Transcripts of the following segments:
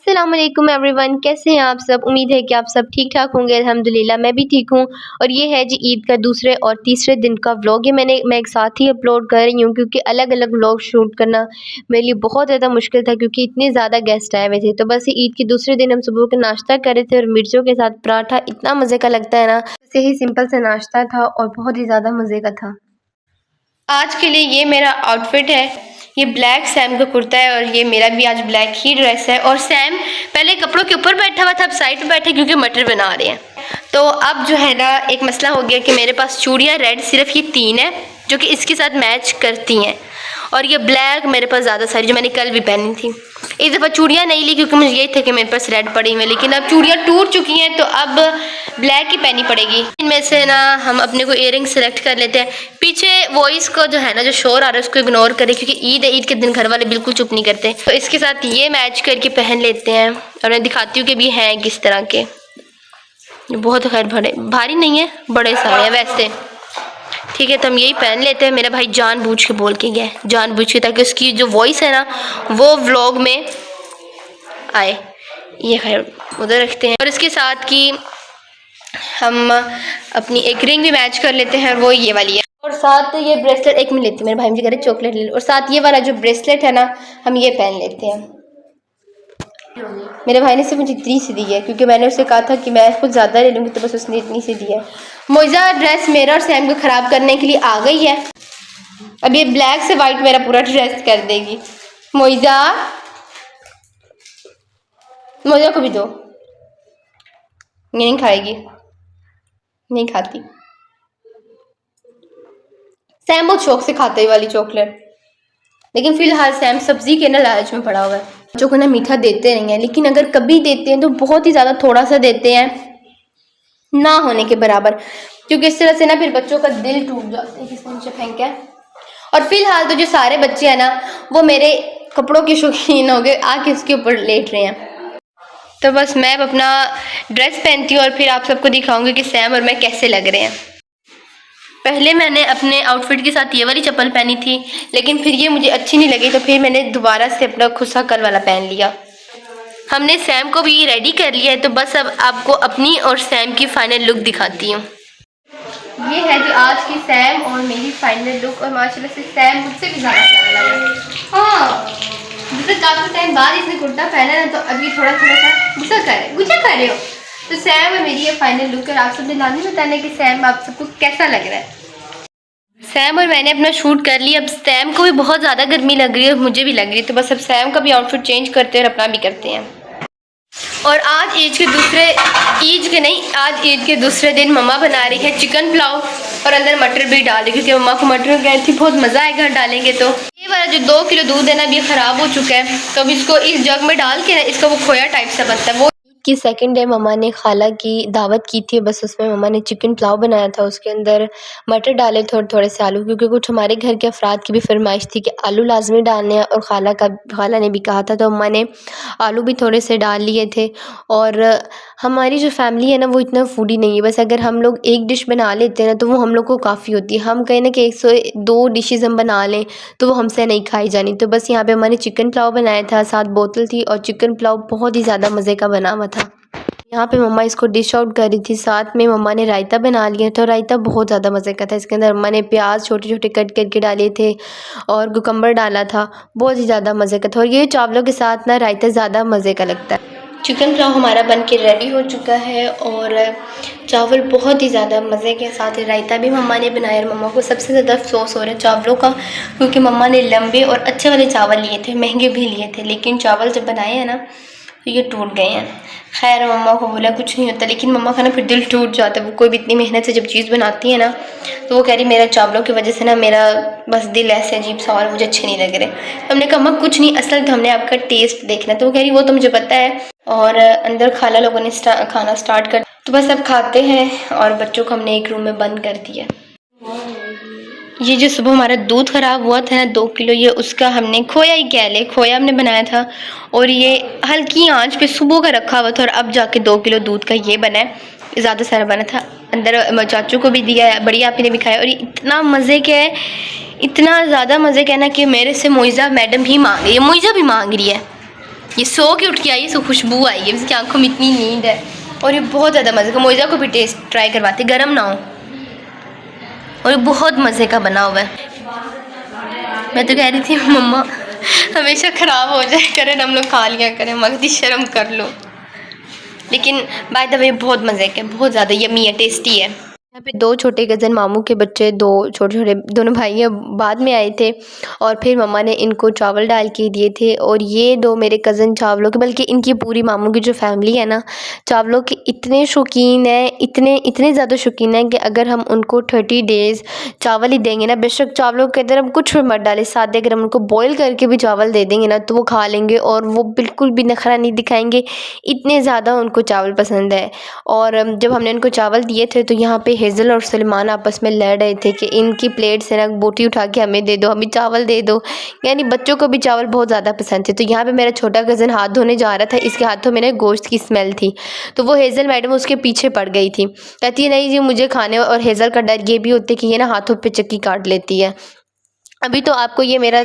अस्सलाम वालेकुम एवरीवन, कैसे हैं आप सब। उम्मीद है कि आप सब ठीक ठाक होंगे। अल्हम्दुलिल्लाह मैं भी ठीक हूँ। और ये है जी ईद का दूसरे और तीसरे दिन का व्लॉग। ये मैं एक साथ ही अपलोड कर रही हूँ क्योंकि अलग अलग व्लॉग शूट करना मेरे लिए बहुत ज़्यादा मुश्किल था क्योंकि इतने ज़्यादा गेस्ट आए हुए थे। तो बस ये ईद के दूसरे दिन हम सुबह का नाश्ता कर रहे थे और मिर्चों के साथ पराठा इतना मज़े का लगता है ना। ऐसे ही सिंपल सा नाश्ता था और बहुत ही ज़्यादा मज़े का था। आज के लिए ये मेरा आउटफिट है। ये ब्लैक सैम का कुर्ता है और ये मेरा भी आज ब्लैक ही ड्रेस है। और सैम पहले कपड़ों के ऊपर बैठा हुआ था, अब साइड पे बैठे क्योंकि मटर बना रहे हैं। तो अब जो है ना एक मसला हो गया कि मेरे पास चूड़ियाँ रेड सिर्फ ये 3 है जो कि इसके साथ मैच करती हैं, और ये ब्लैक मेरे पास ज़्यादा सारी जो मैंने कल भी पहनी थी। इस दफ़ा चूड़ियाँ नहीं ली क्योंकि मुझे यही था कि मेरे पास रेड पड़ी हुई है, लेकिन अब चूड़ियाँ टूट चुकी हैं तो अब ब्लैक ही पहनी पड़ेगी। इनमें से ना हम अपने को इयररिंग सेलेक्ट कर लेते हैं। पीछे वॉइस को जो है ना जो शोर आ रहा है उसको इग्नोर करें क्योंकि ईद है, ईद के दिन घर वाले बिल्कुल चुप नहीं करते। तो इसके साथ ये मैच करके पहन लेते हैं और मैं दिखाती हूँ कि भी हैं किस तरह के। बहुत खैर भारी नहीं है, बड़े सारे हैं वैसे। ठीक है, तो हम यही पहन लेते हैं। मेरा भाई जानबूझ के बोल के गया, जानबूझ के, ताकि उसकी जो वॉइस है ना वो व्लॉग में आए। ये खैर उधर रखते हैं। और इसके साथ की हम अपनी एक रिंग भी मैच कर लेते हैं और वो ये वाली है। और साथ ये ब्रेसलेट एक में लेती हूँ, मेरे भाई मुझे कह रहे चॉकलेट ले लो। और साथ ये वाला जो ब्रेसलेट है ना हम ये पहन लेते हैं। मेरे भाई ने सिर्फ मुझे इतनी सी दी है क्योंकि मैंने उससे कहा था कि मैं कुछ ज़्यादा ले लूँगी, तो बस उसने इतनी सी दी है। मोइज़ा ड्रेस मेरा और सैम को ख़राब करने के लिए आ गई है। अब ये ब्लैक से वाइट मेरा पूरा ड्रेस कर देगी। मोइज़ा, मोइज़ा को भी दो। ये नहीं खाएगी, नहीं खाती। सैम बहुत शौक से खाता है वाली चॉकलेट, लेकिन फिलहाल सैम सब्जी के ना लालच में पड़ा हुआ है। बच्चों को ना मीठा देते नहीं है, लेकिन अगर कभी देते हैं तो बहुत ही ज़्यादा थोड़ा सा देते हैं, ना होने के बराबर, क्योंकि इस तरह से ना फिर बच्चों का दिल टूट जाता है। किसने नीचे फेंका है। और फिलहाल तो जो सारे बच्चे हैं ना वो मेरे कपड़ों के शौकीन हो गए, आके उसके ऊपर लेट रहे हैं। तो बस मैं अब अपना ड्रेस पहनती हूँ और फिर आप सबको दिखाऊंगी कि सैम और मैं कैसे लग रहे हैं। पहले मैंने अपने आउटफिट के साथ ये वाली चप्पल पहनी थी, लेकिन फिर ये मुझे अच्छी नहीं लगी तो फिर मैंने दोबारा से अपना खुद सा कल वाला पहन लिया। हमने सैम को भी रेडी कर लिया है, तो बस अब आपको अपनी और सैम की फाइनल लुक दिखाती हूँ। ये है जी आज की सैम और मेरी फाइनल लुक। और माशाल्लाह से सैम मुझसे भी ज़्यादा प्यारा लग रहा है। हाँ, जैसे काफ़ी टाइम बाद इसने कुर्ता पहना है तो अभी थोड़ा सा गुस्सा कर रहे हो। तो सैम और मेरी ये फाइनल लुक है। आप सबने लानी बताना कि सैम आप सबको कैसा लग रहा है। सैम और मैंने अपना शूट कर लिया। अब सैम को भी बहुत ज़्यादा गर्मी लग रही है, मुझे भी लग रही है, तो बस अब सैम का भी आउटफिट चेंज करते हैं और अपना भी करते हैं। और आज ईद के दूसरे दिन मम्मा बना रही है चिकन पुलाव और अंदर मटर भी डाल रही है क्योंकि मम्मा को मटर गए थी, बहुत मज़ा आएगा डालेंगे। तो ये वाला जो 2 किलो दूध है ना अभी ख़राब हो चुका है, तो अब इसको इस जग में डाल के ना इसका वो खोया टाइप सा बनता है। वो कि सेकंड डे मम्मा ने खाला की दावत की थी, बस उसमें मम्मा ने चिकन पुलाव बनाया था। उसके अंदर मटर डाले थोड़े थोड़े से आलू, क्योंकि कुछ हमारे घर के अफराद की भी फरमाइश थी कि आलू लाजमी डालने हैं, और खाला ने भी कहा था, तो मम्मा ने आलू भी थोड़े से डाल लिए थे। और हमारी जो फैमिली है ना वो इतना फूडी नहीं है, बस अगर हम लोग एक डिश बना लेते हैं ना तो वो हम लोग को काफ़ी होती है। हम कहें ना कि 102 डिशेज़ हम बना लें तो वो हमसे नहीं खाई जानी। तो बस यहाँ पे हमारे चिकन पुलाव बनाया था, साथ बोतल थी और चिकन पुलाव बहुत ही ज़्यादा मज़े का बना हुआ था। यहाँ पे मम्मा इसको डिश आउट कर रही थी। साथ में मम्मा ने रायता बना लिया था, रायता बहुत ज़्यादा मज़े का था। इसके अंदर मम्मा ने प्याज छोटे छोटे कट करके डाले थे और कुकम्बर डाला था, बहुत ही ज़्यादा मज़े का था। और ये चावलों के साथ ना रायता ज़्यादा मज़े का लगता है। चिकन पुलाव हमारा बन के रेडी हो चुका है और चावल बहुत ही ज़्यादा मज़े के साथ, रायता भी मम्मा ने बनाया। और मम्मा को सबसे ज़्यादा अफसोस हो रहा है चावलों का, क्योंकि मम्मा ने लंबे और अच्छे वाले चावल लिए थे, महंगे भी लिए थे, लेकिन चावल जब बनाए हैं ना तो ये टूट गए हैं। खैर मम्मा को बोला कुछ नहीं होता, लेकिन मम्मा का ना फिर दिल टूट जाता है। वो कोई भी इतनी मेहनत से जब चीज़ बनाती है ना तो वो कह रही मेरा चावलों की वजह से ना मेरा बस दिल ऐसे अजीब सा और मुझे अच्छे नहीं लग रहे। हमने कहा मम्मा कुछ नहीं, असल तो हमने आपका टेस्ट देखना। तो वो कह रही वो तो मुझे पता है। और अंदर खाला लोगों ने खाना स्टार्ट कर, तो बस अब खाते हैं। और बच्चों को हमने एक रूम में बंद कर दिया। ये जो सुबह हमारा दूध ख़राब हुआ था ना 2 किलो, ये उसका हमने खोया ही कह ले, खोया हमने बनाया था। और ये हल्की आंच पे सुबह का रखा हुआ था और अब जाके 2 किलो दूध का ये बना है। ज़्यादा सारा बना था, अंदर चाचू को भी दिया है, बड़ी आपी ने भी खाया। और ये इतना मज़े का है, इतना ज़्यादा मज़े का है ना कि मेरे से मोइज़ा मैडम भी मांग रही है, मोइज़ा भी मांग रही है। ये सो के उठ के आई है, सो खुशबू आई है, इसकी आंखों में इतनी नींद है। और ये बहुत ज़्यादा मज़े का, मोइज़ा को भी टेस्ट ट्राई करवाते, गर्म ना हो, और ये बहुत मज़े का बना हुआ है। मैं तो कह रही थी मम्मा हमेशा ख़राब हो जाए करें, हम लोग खा लिया करें, मगदी शर्म कर लो। लेकिन बाय द वे बहुत मज़े के, बहुत ज़्यादा यमी है, टेस्टी है। यहाँ पे दो छोटे कज़न मामू के बच्चे, दो छोटे छोटे दोनों भाई हैं, बाद में आए थे और फिर मम्मा ने इनको चावल डाल के दिए थे। और ये दो मेरे कज़न चावलों के, बल्कि इनकी पूरी मामू की जो फैमिली है ना, चावलों के इतने शौकीन है, इतने ज़्यादा शौकीन है कि अगर हम उनको 30 डेज़ चावल ही देंगे ना, बेशक चावलों के अंदर हम कुछ भी मत डालें, सादे अगर हम उनको बॉयल करके भी चावल दे देंगे ना तो वो खा लेंगे और वो बिल्कुल भी नखरा नहीं दिखाएंगे, इतने ज़्यादा उनको चावल पसंद है। और जब हमने उनको चावल दिए थे तो यहाँ पे हेज़ल और सलमान आपस में लड़ रहे थे कि इनकी प्लेट से ना बोटी उठा के हमें दे दो, हमें चावल दे दो, यानी बच्चों को भी चावल बहुत ज़्यादा पसंद थे। तो यहाँ पे मेरा छोटा कज़न हाथ धोने जा रहा था, इसके हाथों में ना गोश्त की स्मेल थी, तो वो हेज़ल मैडम उसके पीछे पड़ गई थी, कहती है नहीं जी मुझे खाने। और हेज़ल का डर ये भी होता है कि ये ना हाथों पे चक्की काट लेती है। अभी तो आपको ये मेरा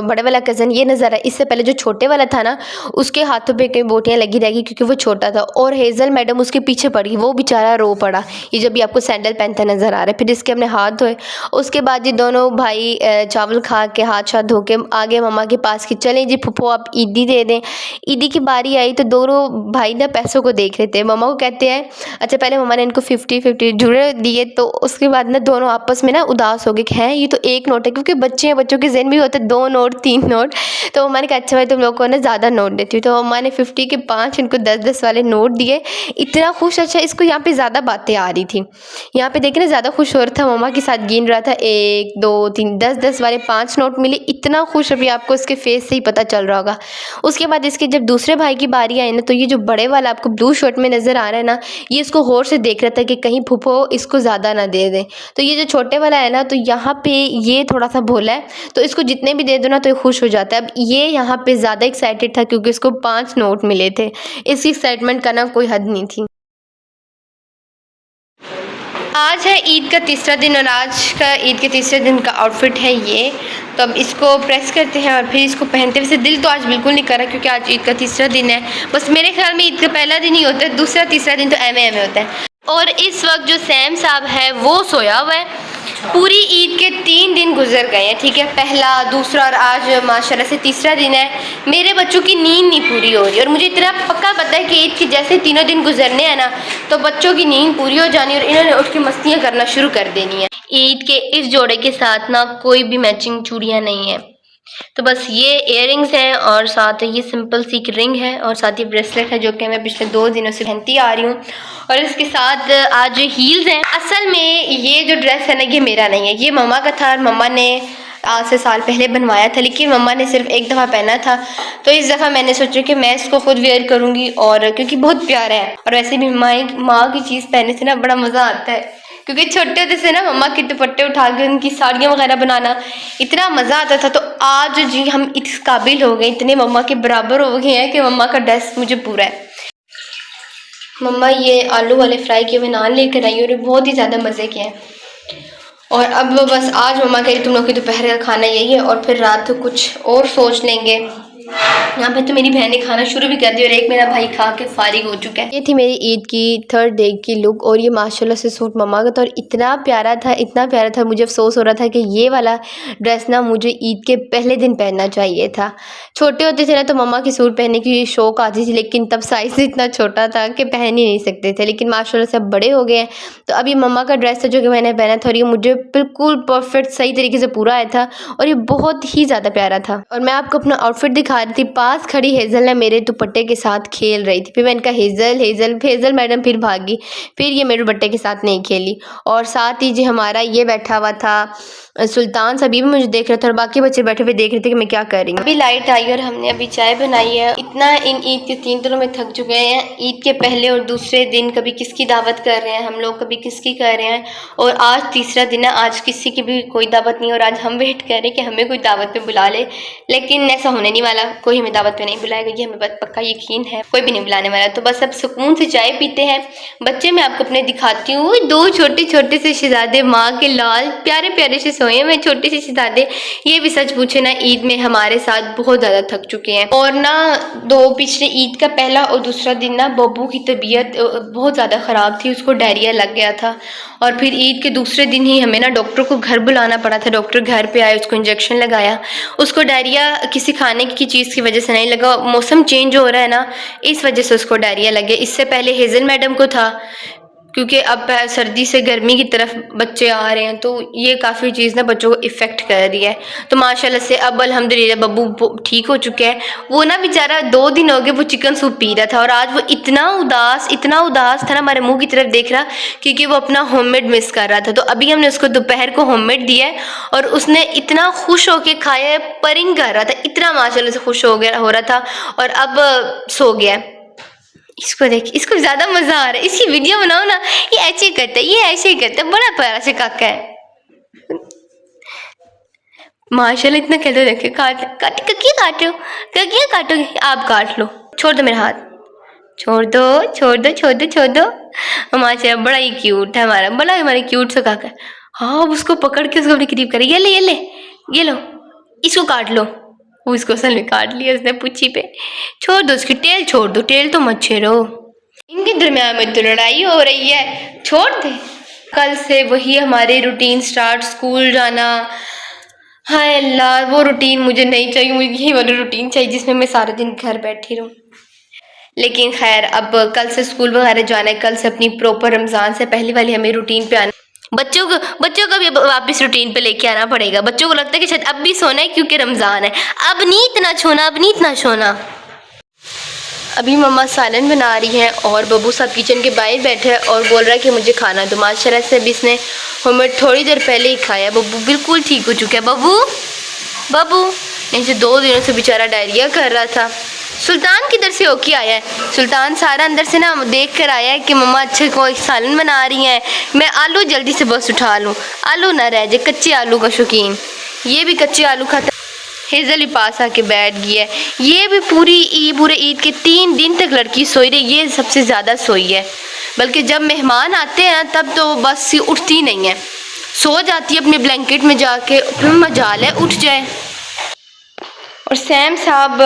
बड़े वाला कज़न ये नज़र है, इससे पहले जो छोटे वाला था ना उसके हाथों पे कई बोटियाँ लगी रहेगी क्योंकि वो छोटा था, और हेज़ल मैडम उसके पीछे पड़ गई, वो बेचारा रो पड़ा। ये जब भी आपको सैंडल पहनता नज़र आ रहा है। फिर इसके हमने हाथ धोए, उसके बाद ये दोनों भाई चावल खा के हाथ धो के आगे मम्मा के पास कि चलें जी फुफो आप ईदी दे दें। ईदी की बारी आई तो दोनों भाई ना पैसों को देख रहे थे, मम्मा को कहते हैं अच्छा, पहले मम्मा ने इनको 50-50 जुड़े दिए, तो उसके बाद ना दोनों आपस में ना उदास हो गए कि हैं ये तो एक नोट है, क्योंकि बच्चे हैं, बच्चों के ज़हन भी होते 2 नोट 3 नोट। तो मम्मा ने कहा अच्छा भाई तुम लोग को ना ज़्यादा नोट देती हूँ, तो मम्मा ने 50 के 5 इनको 10-10 वाले नोट दिए। इतना खुश, अच्छा इसको यहाँ पे ज़्यादा बातें आ रही थी, यहाँ पे देखे ना ज़्यादा खुश हो रहा था, मम्मा के साथ गिन रहा था 1 2 3 10-10 वाले 5 नोट मिले, इतना खुश, अभी आपको इसके फेस से ही पता चल रहा होगा। उसके बाद इसके जब दूसरे भाई की बारी आई ना, तो ये जो बड़े वाला आपको ब्लू शर्ट में नज़र आ रहा है ना, ये इसको गौर से देख रहा था कि कहीं फूफो इसको ज़्यादा ना दे दें। तो ये जो छोटे वाला है ना, तो यहाँ पे ये थोड़ा सा भोला है, तो इसको जितने भी दे दो ना तो ये खुश हो जाता है। अब ये यहाँ पे ज़्यादा एक्साइटेड था क्योंकि इसको 5 नोट मिले थे, इसकी एक्साइटमेंट का ना कोई हद नहीं थी। आज है ईद का तीसरा दिन और आज का ईद के तीसरे दिन का आउटफिट है ये। तो अब इसको प्रेस करते हैं और फिर इसको पहनते हैं। वैसे दिल तो आज बिल्कुल नहीं कर रहा क्योंकि आज ईद का तीसरा दिन है, बस मेरे ख्याल में ईद का पहला दिन ही होता है, दूसरा तीसरा दिन तो एम होता है। और इस वक्त जो सैम साहब है वो सोया हुआ है। पूरी ईद के 3 दिन गुजर गए हैं, ठीक है, पहला दूसरा और आज माशाल्लाह से तीसरा दिन है। मेरे बच्चों की नींद नहीं पूरी हो रही और मुझे इतना पक्का पता है कि ईद के जैसे तीनों दिन गुजरने हैं ना तो बच्चों की नींद पूरी हो जानी और इन्होंने उठ के मस्तियाँ करना शुरू कर देनी है। ईद के इस जोड़े के साथ ना कोई भी मैचिंग चूड़ियाँ नहीं है, तो बस ये इयररिंग्स हैं और साथ ये सिंपल सी रिंग है और साथ ही ब्रेसलेट है जो कि मैं पिछले 2 दिनों से पहनती आ रही हूँ। और इसके साथ आज हील्स हैं। असल में ये जो ड्रेस है ना ये मेरा नहीं है, ये मम्मा का था और मम्मा ने आज से साल पहले बनवाया था, लेकिन मम्मा ने सिर्फ एक दफ़ा पहना था, तो इस दफ़ा मैंने सोचा कि मैं इसको खुद वेयर करूँगी और क्योंकि बहुत प्यारा है। और वैसे भी माँ की चीज़ पहनने से ना बड़ा मज़ा आता है, क्योंकि छोटे होते से ना मम्मा के दुपट्टे उठा के उनकी साड़ियाँ वगैरह बनाना इतना मज़ा आता था। तो आज जी हम इस काबिल हो गए, इतने मम्मा के बराबर हो गए हैं कि मम्मा का ड्रेस मुझे पूरा है। मम्मा ये आलू वाले फ्राई किए हुए नान लेकर आई और ये बहुत ही ज़्यादा मज़े के हैं। और अब बस आज मम्मा कह रही तुम लोग की दोपहर का खाना यही है और फिर रात को कुछ और सोच लेंगे। यहाँ पे तो मेरी बहन ने खाना शुरू भी कर दिया और एक मेरा भाई खा के फारिग हो चुका है। ये थी मेरी ईद की 3rd डे की लुक और ये माशाल्लाह से सूट मम्मा का था और इतना प्यारा था, इतना प्यारा था, मुझे अफसोस हो रहा था कि ये वाला ड्रेस ना मुझे ईद के पहले दिन पहनना चाहिए था। छोटे होते थे ना तो मम्मा की सूट पहनने की शौक़ आती थी, लेकिन तब साइज़ इतना छोटा था कि पहन ही नहीं सकते थे, लेकिन माशाल्लाह से अब बड़े हो गए हैं। तो अभी मम्मा का ड्रेस था जो कि मैंने पहना था और ये मुझे बिल्कुल परफेक्ट सही तरीके से पूरा आया था और ये बहुत ही ज़्यादा प्यारा था। और मैं आपको अपना आउटफिट दिखा रही थी, पास खड़ी हेज़ल ने मेरे दुपट्टे के साथ खेल रही थी, फिर मैंने कहा हेज़ल मैडम फिर भागी, फिर ये मेरे दुपट्टे के साथ नहीं खेली। और साथ ही जी हमारा ये बैठा हुआ था सुल्तान सभी भी मुझे देख रहा था और बाकी बच्चे बैठे हुए देख रहे थे कि मैं क्या कर रही हूँ। अभी लाइट आई और हमने अभी चाय बनाई है। इतना इन ईद के 3 दिनों में थक चुके हैं, ईद के पहले और दूसरे दिन कभी किसकी दावत कर रहे हैं हम लोग, कभी किसकी कर रहे हैं, और आज तीसरा दिन है, आज किसी की भी कोई दावत नहीं और आज हम वेट कर रहे हैं कि हमें कोई दावत पे बुला ले, लेकिन ऐसा होने नहीं वाला। कोई हमें दावत पे नहीं बुलाएगा, ये हमें बस पक्का यकीन है, कोई भी नहीं बुलाने वाला। तो बस अब सुकून से चाय पीते हैं। बच्चे मैं आपको अपने दिखाती हूँ, 2 छोटे छोटे से शहजादे, माँ के लाल प्यारे प्यारे से सोए हैं। छोटे से शहजादे, ये भी सच पूछे ना ईद में हमारे साथ बहुत ज़्यादा थक चुके हैं। और ना 2 पिछले ईद का पहला और दूसरा दिन ना बब्बू की तबीयत बहुत ज़्यादा ख़राब थी, उसको डायरिया लग गया था। और फिर ईद के दूसरे दिन ही हमें ना डॉक्टर को घर बुलाना पड़ा था। डॉक्टर घर पे आए, उसको इंजेक्शन लगाया। उसको डायरिया किसी खाने की चीज़ की वजह से नहीं लगा, मौसम चेंज हो रहा है ना, इस वजह से उसको डायरिया लगे। इससे पहले हेज़ल मैडम को था, क्योंकि अब सर्दी से गर्मी की तरफ बच्चे आ रहे हैं, तो ये काफ़ी चीज़ ना बच्चों को इफ़ेक्ट कर रही है। तो माशाल्लाह से अब अल्हम्दुलिल्लाह बब्बू ठीक हो चुके हैं। वो ना बेचारा 2 दिन हो गए वो चिकन सूप पी रहा था, और आज वो इतना उदास था ना, हमारे मुंह की तरफ देख रहा, क्योंकि वो अपना होममेड मिस कर रहा था। तो अभी हमने उसको दोपहर को होममेड दिया है, और उसने इतना खुश होके खाया है, परिंग कर रहा था, इतना माशाल्लाह से खुश हो रहा था, और अब सो गया। इसको देख, इसको ज्यादा मजा आ रहा है, इसकी वीडियो बनाओ ना, ये ऐसे ही करता है, ये ऐसे ही करता है, बड़ा प्यारा से काका है माशाल्लाह। इतना कहते देखे, ककिया काटो, आप काट लो, छोड़ दो मेरा हाथ, छोड़ दो। माशाल्लाह बड़ा ही क्यूट है हमारा, बड़ा हमारा क्यूट सा काका। हाँ, उसको पकड़ के उसको अपने करीब करे, ये लो इसको काट लो। वो इसको असल में काट लिया उसने पूछी पे। छोड़ दो उसकी टेल, छोड़ दो, टेल तो मत छेड़ो, इनके दरम्यान में तो लड़ाई हो रही है, छोड़ दे। कल से वही हमारे रूटीन स्टार्ट, स्कूल जाना। हाय अल्लाह, वो रूटीन मुझे नहीं चाहिए, मुझे यही वाली रूटीन चाहिए जिसमें मैं सारा दिन घर बैठी रहूँ। लेकिन खैर, अब कल से स्कूल वगैरह जाना है, कल से अपनी प्रॉपर रमज़ान से पहले वाली हमें रूटीन पे आना। बच्चों को भी वापस रूटीन पे लेके आना पड़ेगा। बच्चों को लगता है कि शायद अब भी सोना है क्योंकि रमज़ान है, अब नहीं इतना सोना। अभी मम्मा सालन बना रही हैं और बब्बू साहब किचन के बाहर बैठे हैं और बोल रहा है कि मुझे खाना दो। माशाल्लाह से अभी इसने होममेड थोड़ी देर पहले ही खाया। बब्बू बिल्कुल ठीक हो चुका है। बब्बू नहीं से 2 दिनों से बेचारा डायरिया कर रहा था। सुल्तान किधर से होके आया है? सुल्तान सारा अंदर से ना देख कर आया है कि मम्मा अच्छे कोई सालन बना रही हैं, मैं आलू जल्दी से बस उठा लूँ, आलू ना रह जाए, कच्चे आलू का शौकीन, ये भी कच्चे आलू खाता। हेज़ल ही पास आके बैठ गया है। ये भी पूरे ईद के 3 दिन तक लड़की सोई रही, ये सबसे ज़्यादा सोई है। बल्कि जब मेहमान आते हैं तब तो बस उठती नहीं है, सो जाती है अपने ब्लैंकेट में जाके, फिर मजाल है उठ जाए। और सैम साहब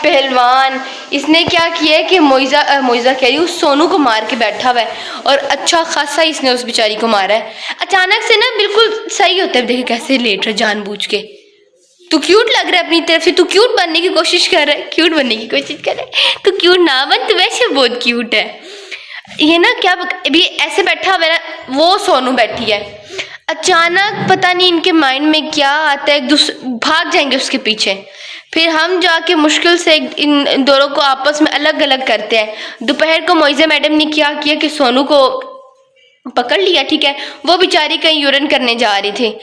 पहलवान, इसने क्या किया है कि मोइज़ा कह रही हूँ, सोनू को मार के बैठा हुआ है, और अच्छा खासा इसने उस बेचारी को मारा है। अचानक से ना बिल्कुल सही होता है, देखिए कैसे लेट रहा जानबूझ के। तू क्यूट लग रहा है अपनी तरफ से, तू क्यूट बनने की कोशिश कर रहा है, तू क्यूट ना बन, तू वैसे बहुत क्यूट है। ये ना क्या अभी ऐसे बैठा हुआ है ना, वो सोनू बैठी है। अचानक पता नहीं इनके माइंड में क्या आता है, भाग जाएंगे उसके पीछे, फिर हम जाके मुश्किल से इन दोनों को आपस में अलग अलग करते हैं। दोपहर को मोइज़ा मैडम ने क्या किया कि सोनू को पकड़ लिया, ठीक है, वो बेचारी कहीं यूरिन करने जा रही थी।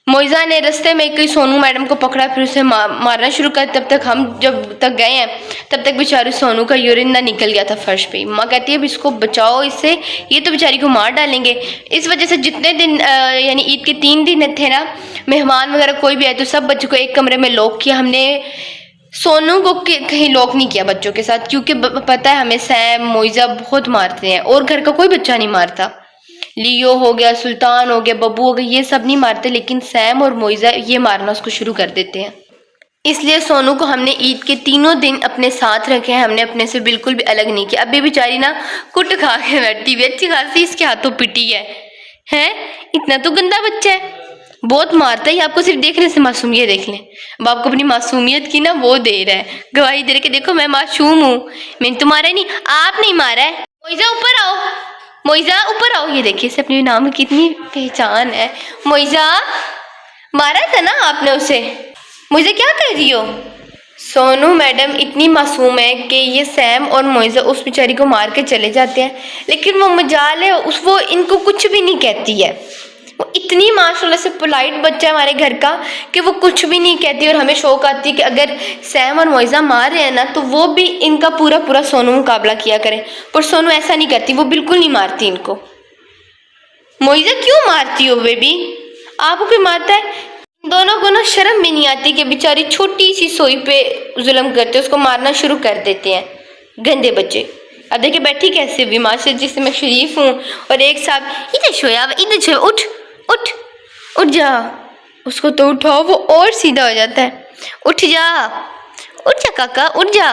मोइज़ा ने रास्ते में कहीं सोनू मैडम को पकड़ा, फिर उसे मारना शुरू कर। तब तक हम जब तक गए हैं तब तक बेचारे सोनू का यूरिन ना निकल गया था फर्श पे। माँ कहती है अब इसको बचाओ इससे, ये तो बेचारी को मार डालेंगे। इस वजह से जितने दिन यानी ईद के 3 दिन थे ना, मेहमान वगैरह कोई भी आए तो सब बच्चों को एक कमरे में लॉक किया हमने। सोनू को कहीं लॉक नहीं किया बच्चों के साथ, क्योंकि पता है हमें सैम मोइज़ा बहुत मारते हैं, और घर का कोई बच्चा नहीं मारता। लियो हो गया, सुल्तान हो गया, बब्बू हो गया, ये सब नहीं मारते, लेकिन सैम और मोइज़ा ये मारना उसको शुरू कर देते हैं। इसलिए सोनू को हमने ईद के 3 दिन अपने साथ रखे हैं, हमने अपने से बिल्कुल भी अलग नहीं किया। अभी बेचारी ना कुट खा के बैठी हुई, अच्छी खासी इसके हाथों पिटी है। इतना तो गंदा बच्चा है, बहुत मारता है। आपको सिर्फ देखने से मासूमियत देख लें, अब आपको अपनी मासूमियत की ना वो दे रहा है, गवाही दे रहा है कि देखो मैं मासूम हूँ, मैंने तो मारा नहीं, आप नहीं मारा है। मोइज़ा ऊपर आओ, मोइज़ा ऊपर आओ। ये देखिए इसे अपने नाम की कितनी पहचान है। मोइज़ा मारा था ना आपने उसे, मोइज़ा क्या कर रही हो? सोनू मैडम इतनी मासूम है कि ये सैम और मोइज़ा उस बेचारी को मार के चले जाते हैं, लेकिन वो मजाल है वो इनको कुछ भी नहीं कहती है। वो इतनी माशाल्लाह से पोलाइट बच्चा है हमारे घर का कि वो कुछ भी नहीं कहती। और हमें शौक आती है कि अगर सैम और मोइज़ा मार रहे हैं ना तो वो भी इनका पूरा सोनू मुकाबला किया करे, पर सोनू ऐसा नहीं करती, वो बिल्कुल नहीं मारती इनको। मोइज़ा क्यों मारती हो बेबी? आपको कोई मारता है? दोनों को ना शर्म भी नहीं आती कि बेचारी छोटी सी सोई पे जुल्म करते, उसको मारना शुरू कर देते हैं, गंदे बच्चे। अब देखिए बैठी कैसे भी माशाल्लाह, जिससे मैं शरीफ हूँ और एक साथ इधर सोया, इधर सोया, उठ उठ उठ जा, उसको तो उठाओ वो और सीधा हो जाता है। उठ जा काका, उठ जा।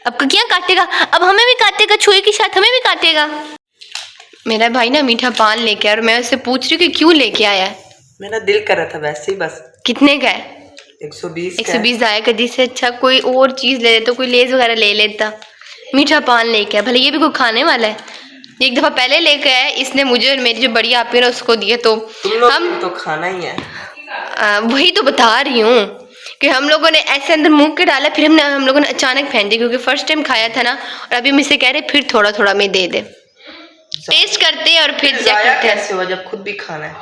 अब क्या काटेगा, अब हमें भी काटेगा, छुए के साथ हमें भी काटेगा। मेरा भाई ना मीठा पान लेके आया और मैं उससे पूछ रही हूँ कि क्यों लेके आया है। मेरा दिल कर रहा था वैसे ही बस। कितने का है? 120 आया। कभी से अच्छा कोई और चीज ले लेता, कोई लेज वगैरह ले लेता। मीठा पान लेके आया, भले ये भी कोई खाने वाला है। एक दफा पहले लेके आया इसने मुझे और मेरी जो बड़ी आपी है उसको दिया, तो हम तो खाना ही है। वही तो बता रही हूँ कि हम लोगों ने ऐसे अंदर मुंह के डाला, फिर हम लोगों ने अचानक फेंक दिया, क्योंकि फर्स्ट टाइम खाया था ना, और अभी हम इसे कह रहे फिर थोड़ा थोड़ा में दे दे, टेस्ट करते हैं और फिर चेक करते हैं। कैसे हुआ जब खुद भी खाना है,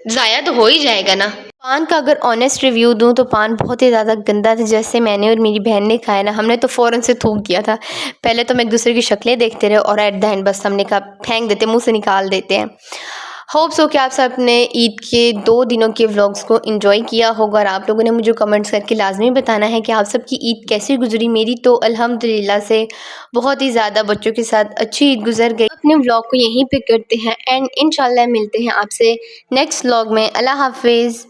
ज़ाया तो हो ही जाएगा ना। पान का अगर ऑनेस्ट रिव्यू दूं तो पान बहुत ही ज़्यादा गंदा था। जैसे मैंने और मेरी बहन ने खाया ना, हमने तो फ़ौरन से थूक दिया था। पहले तो हम एक दूसरे की शक्लें देखते रहे और एट द एंड बस हमने कहा फेंक देते, मुंह से निकाल देते हैं। होप्स हो कि आप सब अपने ईद के 2 दिनों के व्लॉग्स को एंजॉय किया होगा, और आप लोगों ने मुझे कमेंट्स करके लाजमी बताना है कि आप सबकी ईद कैसी गुजरी। मेरी तो अल्हम्दुलिल्लाह से बहुत ही ज़्यादा बच्चों के साथ अच्छी ईद गुजर गई। अपने व्लॉग को यहीं पे करते हैं एंड इंशाल्लाह मिलते हैं आपसे नेक्स्ट व्लॉग में। अल्लाह हाफिज़।